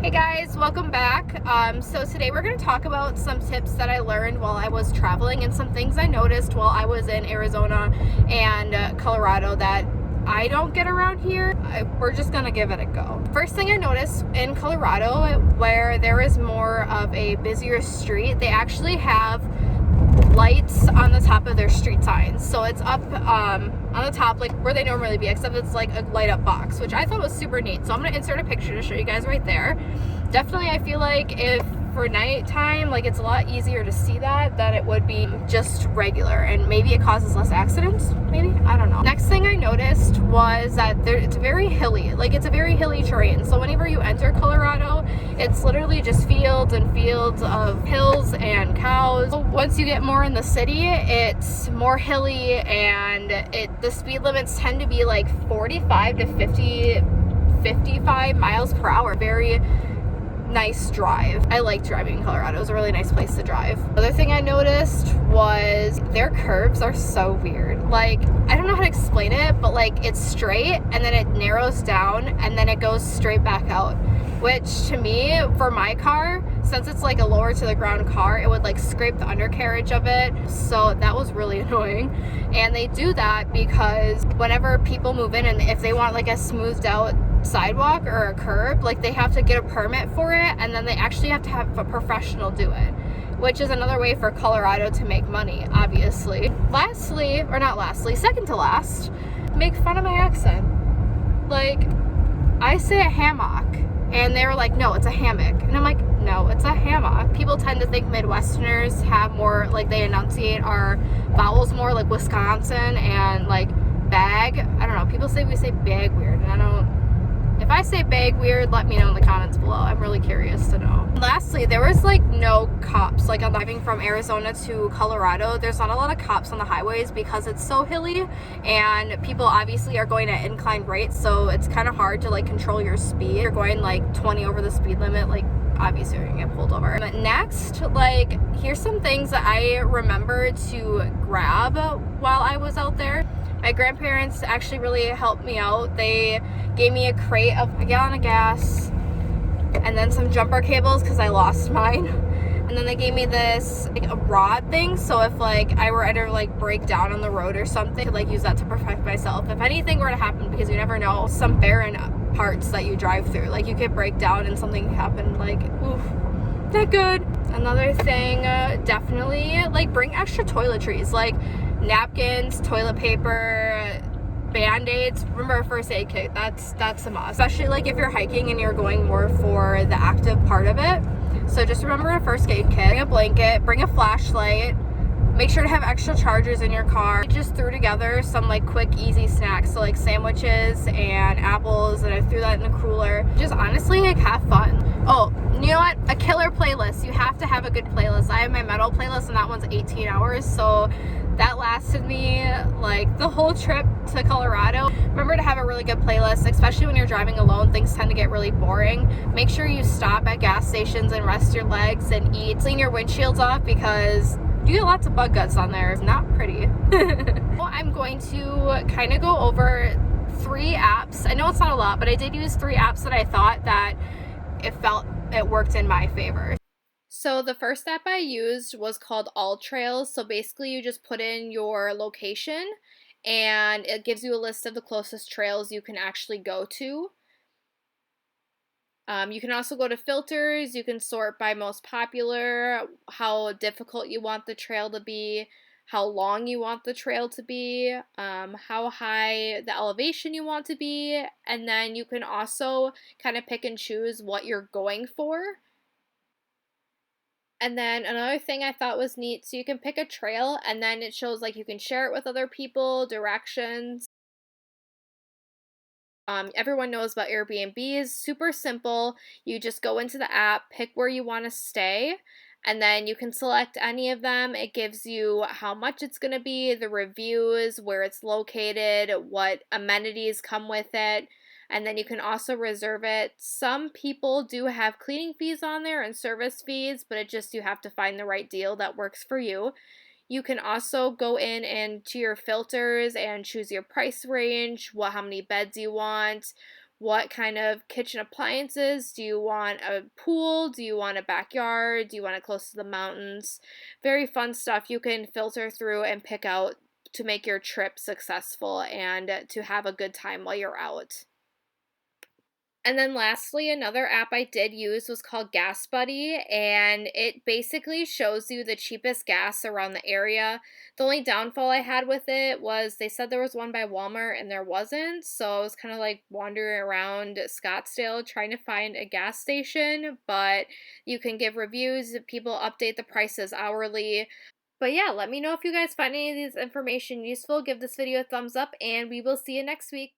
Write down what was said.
Hey guys, welcome back. So today we're going to talk about some tips that I learned while I was traveling and some things I noticed while I was in Arizona and Colorado that I don't get around here. We're just going to give it a go. First thing I noticed in Colorado, where there is more of a busier street, they actually have lights on the top of their street signs. So it's up on the top, like where they normally be, except it's like a light up box, which I thought was super neat. So I'm gonna insert a picture to show you guys right there. Definitely, I feel like if for nighttime, like it's a lot easier to see that than it would be just regular, and maybe it causes less accidents, maybe, I don't know. Next thing I noticed was that it's very hilly, like it's a very hilly terrain. So whenever you enter Colorado, it's literally just fields and fields of hills and cows. Once you get more in the city, it's more hilly, and the speed limits tend to be like 45 to 55 miles per hour. Very nice drive. I like driving in Colorado. It's a really nice place to drive. Another thing I noticed was their curves are so weird. Like, I don't know how to explain it, but like it's straight and then it narrows down and then it goes straight back out, which to me, for my car, since it's like a lower to the ground car, it would like scrape the undercarriage of it. So that was really annoying. And they do that because whenever people move in and if they want like a smoothed out sidewalk or a curb, like they have to get a permit for it, and then they actually have to have a professional do it, which is another way for Colorado to make money, obviously. Lastly, or not lastly, second to last, make fun of my accent. Like, I say a hammock and they were like, no, it's a hammock, and I'm like, no, it's a hammock. People tend to think Midwesterners have more, like they enunciate our vowels more, like Wisconsin and like bag. I don't know, people say we say bag weird, and I don't. If I say bag weird, let me know in the comments below. I'm really curious to know. Lastly, there was like no cops. Like I'm driving from Arizona to Colorado, there's not a lot of cops on the highways because it's so hilly and people obviously are going at inclined rates, so it's kind of hard to like control your speed. You're going like 20 over the speed limit, like obviously you're gonna get pulled over. But next, like here's some things that I remember to grab while I was out there. My grandparents actually really helped me out. They gave me a crate of a gallon of gas and then some jumper cables because I lost mine. And then they gave me this like a rod thing, so if like I were to like break down on the road or something, I could like use that to protect myself if anything were to happen, because you never know some barren parts that you drive through. Like you could break down and something happen, like oof, not good. Another thing, definitely like bring extra toiletries, like napkins, toilet paper, band-aids. Remember a first aid kit, that's a must, especially like if you're hiking and you're going more for the active part of it. So just remember a first aid kit, bring a blanket, bring a flashlight, make sure to have extra chargers in your car. I just threw together some like quick easy snacks, so like sandwiches and apples, and I threw that in the cooler. Just honestly like have fun. Oh, you know what, a killer playlist. You have to have a good playlist. I have my metal playlist and that one's 18 hours, so that lasted me like the whole trip to Colorado. Remember to have a really good playlist, especially when you're driving alone. Things tend to get really boring. Make sure you stop at gas stations and rest your legs and eat. Clean your windshields off because you get lots of bug guts on there. It's not pretty. Well, I'm going to kind of go over 3 apps. I know it's not a lot, but I did use 3 apps that I thought that it worked in my favor. So the first app I used was called AllTrails. So basically you just put in your location and it gives you a list of the closest trails you can actually go to. You can also go to filters. You can sort by most popular, how difficult you want the trail to be, how long you want the trail to be, how high the elevation you want to be, and then you can also kind of pick and choose what you're going for. And then another thing I thought was neat, so you can pick a trail and then it shows like you can share it with other people, directions. Everyone knows about Airbnbs. Super simple. You just go into the app, pick where you want to stay, and then you can select any of them. It gives you how much it's going to be, the reviews, where it's located, what amenities come with it, and then you can also reserve it. Some people do have cleaning fees on there and service fees, but you have to find the right deal that works for you. You can also go in and to your filters and choose your price range, how many beds you want, what kind of kitchen appliances. Do you want a pool? Do you want a backyard? Do you want it close to the mountains? Very fun stuff you can filter through and pick out to make your trip successful and to have a good time while you're out. And then lastly, another app I did use was called Gas Buddy, and it basically shows you the cheapest gas around the area. The only downfall I had with it was they said there was one by Walmart and there wasn't, so I was kind of like wandering around Scottsdale trying to find a gas station, but you can give reviews, people update the prices hourly. But yeah, let me know if you guys find any of this information useful. Give this video a thumbs up, and we will see you next week.